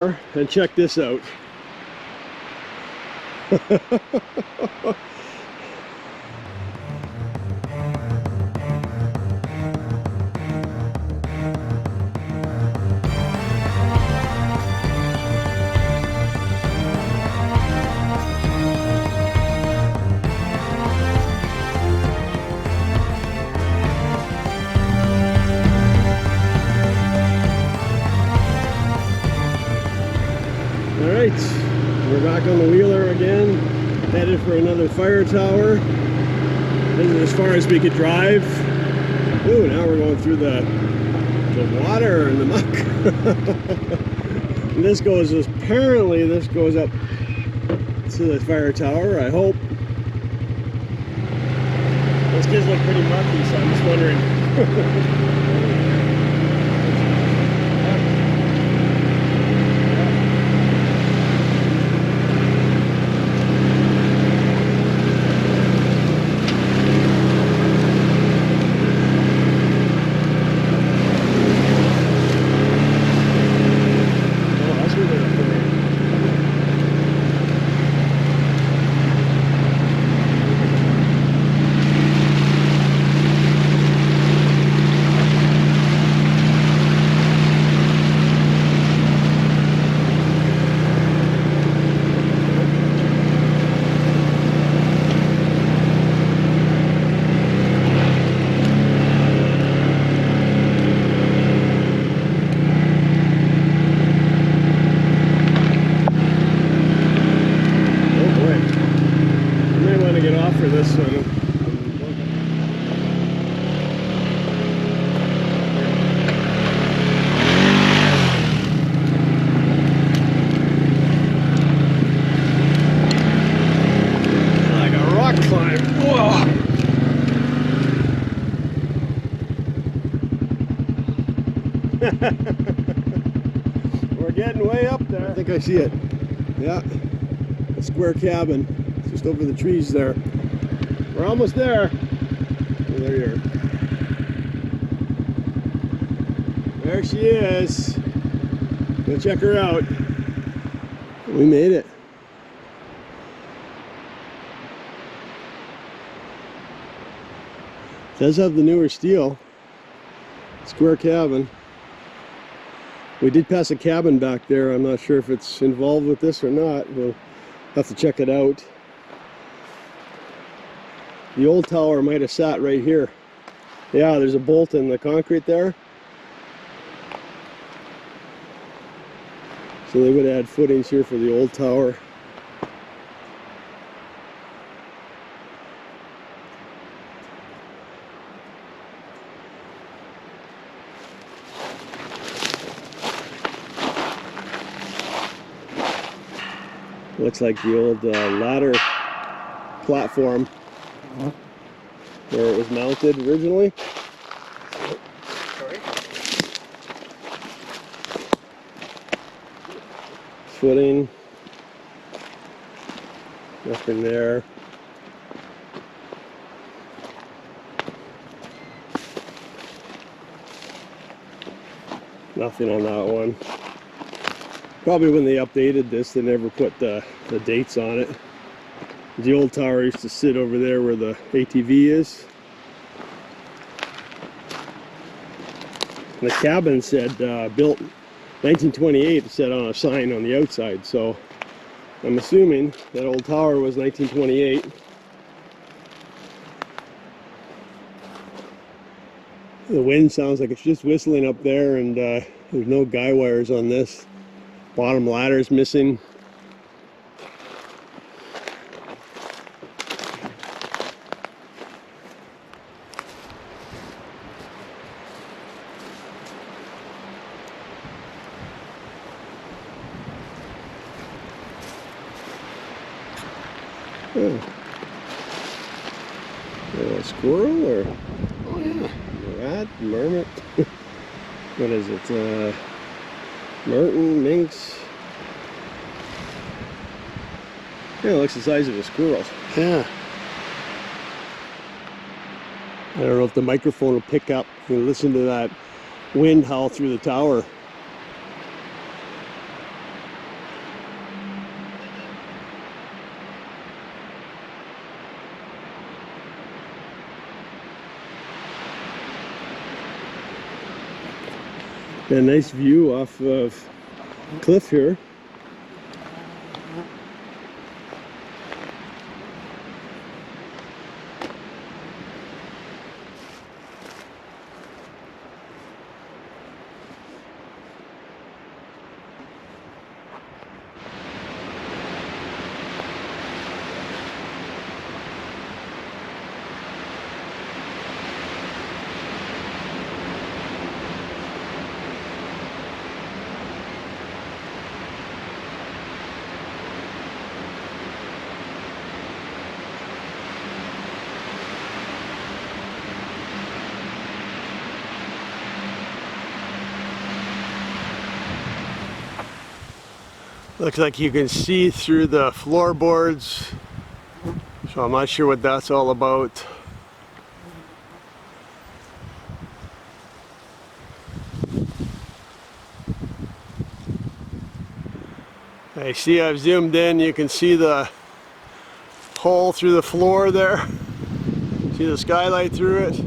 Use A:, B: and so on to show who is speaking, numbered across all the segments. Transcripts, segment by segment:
A: And check this out. Alright, we're back on the wheeler again, headed for another fire tower. This is as far as we could drive. Ooh, now we're going through the water and the muck. And this goes, apparently this goes up to the fire tower, I hope. Those kids look pretty mucky, so I'm just wondering. Get off for this one. Like a rock climb. Whoa. We're getting way up there. I think I see it. Yeah. A square cabin. Just over the trees there. We're almost there. Oh, there you are. There she is. Go check her out. We made it. It does have the newer steel. Square cabin. We did pass a cabin back there. I'm not sure if it's involved with this or not. We'll have to check it out. The old tower might have sat right here. Yeah, there's a bolt in the concrete there. So they would have had footings here for the old tower. Looks like the old ladder platform where it was mounted originally. Footing, nothing there. Nothing on that one. Probably when they updated this, they never put the dates on it. The old tower used to sit over there where the ATV is. The cabin said built 1928, it said on a sign on the outside, so I'm assuming that old tower was 1928. The wind sounds like it's just whistling up there, and there's no guy wires on this. Bottom ladder's missing. Oh. A squirrel or oh yeah, rat, marmot. What is it? Martin, minx. Yeah, it looks the size of a squirrel. Yeah. I don't know if the microphone will pick up and listen to that wind howl through the tower. A nice view off of cliff here. Looks like you can see through the floorboards, so I'm not sure what that's all about. I see I've zoomed in, you can see the hole through the floor there. See the skylight through it.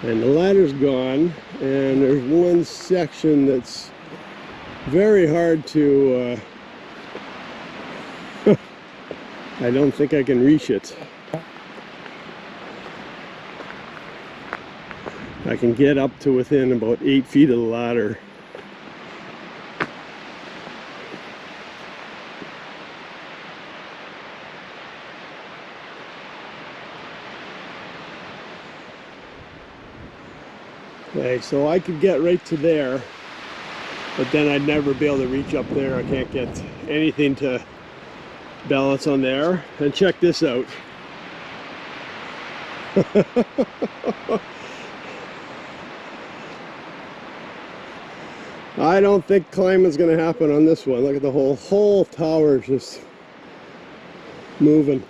A: And the ladder's gone, and there's one section that's very hard to, I don't think I can reach it. I can get up to within about 8 feet of the ladder. Okay, so I could get right to there, but then I'd never be able to reach up there. I can't get anything to balance on there. And check this out. I don't think climbing's going to happen on this one. Look at the whole tower just moving.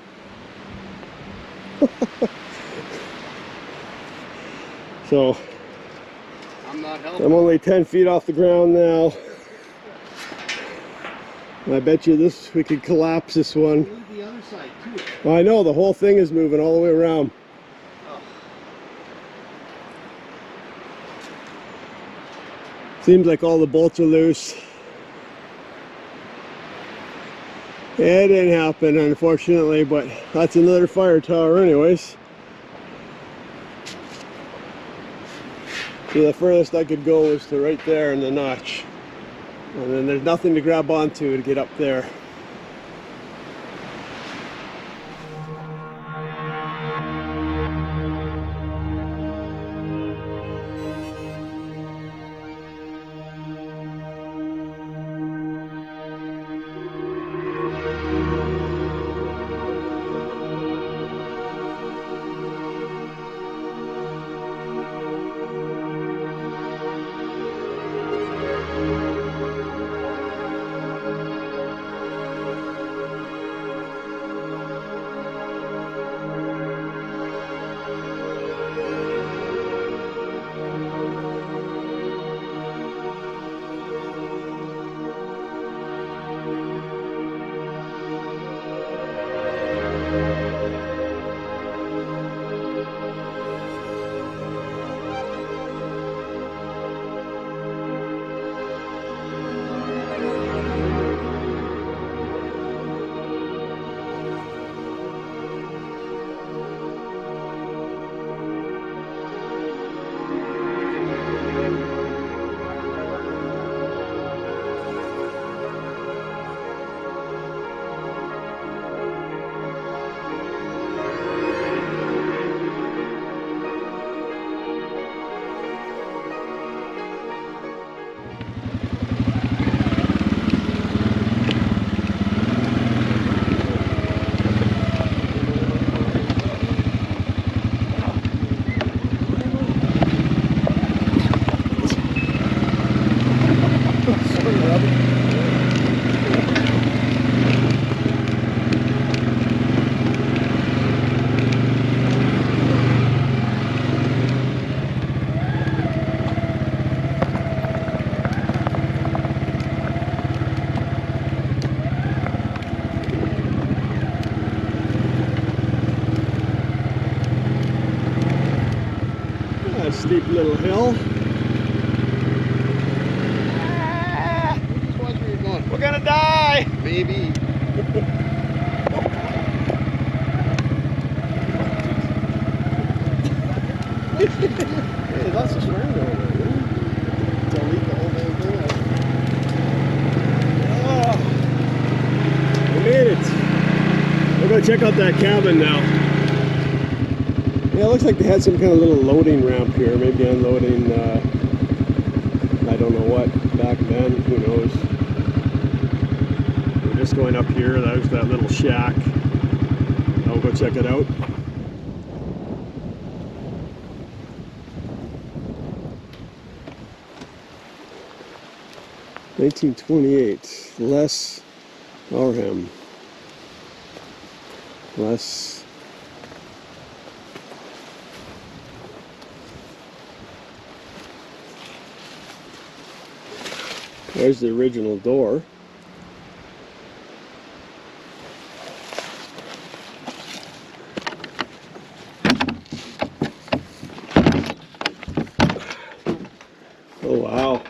A: So I'm only 10 feet off the ground now. I bet you we could collapse this one.
B: The other side too.
A: Well, I know the whole thing is moving all the way around.
B: Oh.
A: Seems like all the bolts are loose. It didn't happen, unfortunately, but that's another fire tower anyways. So the furthest I could go was to right there in the notch. And then there's nothing to grab onto to get up there. steep little hill.
B: Just watch where you're going.
A: We're gonna die!
B: Maybe.
A: Hey, lots of swearing over there, man.
B: Delete the whole damn thing out.
A: Oh, we made it. We're gonna check out that cabin now. Yeah, it looks like they had some kind of little loading ramp here, maybe unloading, I don't know what, back then, who knows. We're just going up here, that was that little shack. I'll go check it out. $1928, Les Aurham. Les. There's the original door. Oh wow.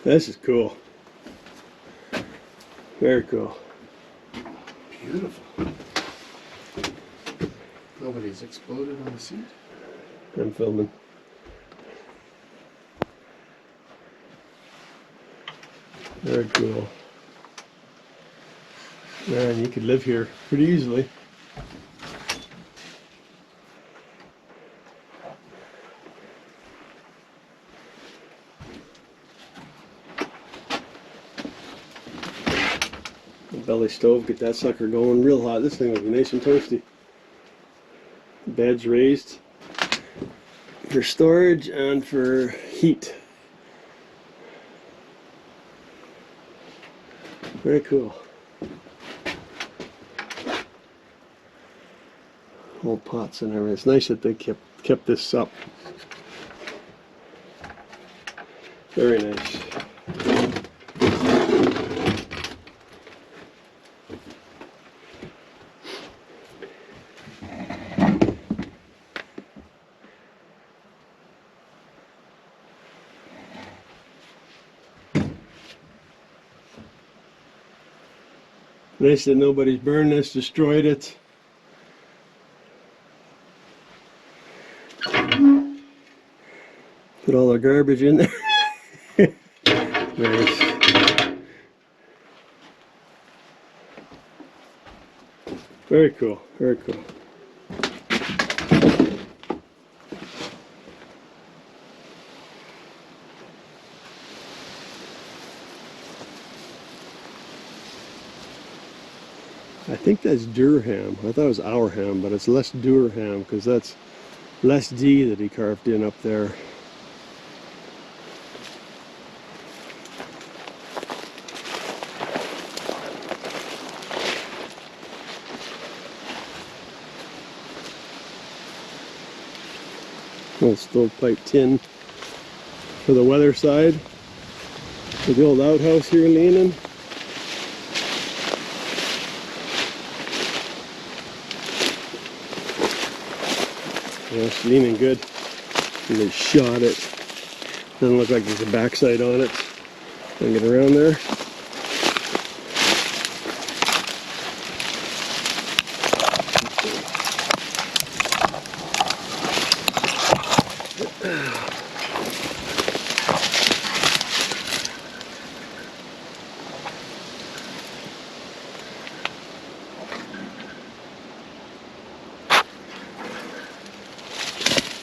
A: This is cool. Very cool.
B: Beautiful. Nobody's exploded on the seat.
A: I'm filming. Very cool. Man, you could live here pretty easily. The belly stove, get that sucker going real hot. This thing will be nice and toasty. Beds raised for storage and for heat. Very cool. Old pots and everything. It's nice that they kept this up. Very nice. Nice that nobody's burned this, destroyed it. Put all our garbage in there. Nice. Very cool, very cool. I think that's Durham. I thought it was Aurham, but it's less Durham because that's less D that he carved in up there. Old stovepipe tin for the weather side. For the old outhouse here in Leanan. Yeah, it's leaning good. And they shot it. Doesn't look like there's a backside on it. Can I get around there?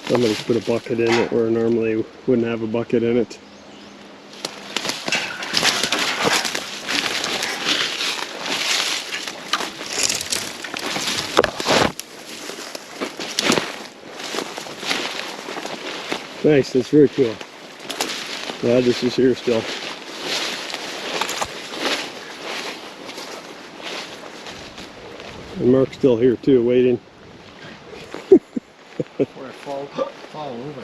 A: Somebody's put a bucket in it where normally wouldn't have a bucket in it. Nice, that's very cool. Glad this is here still. And Mark's still here too, waiting.
B: Before I fall over.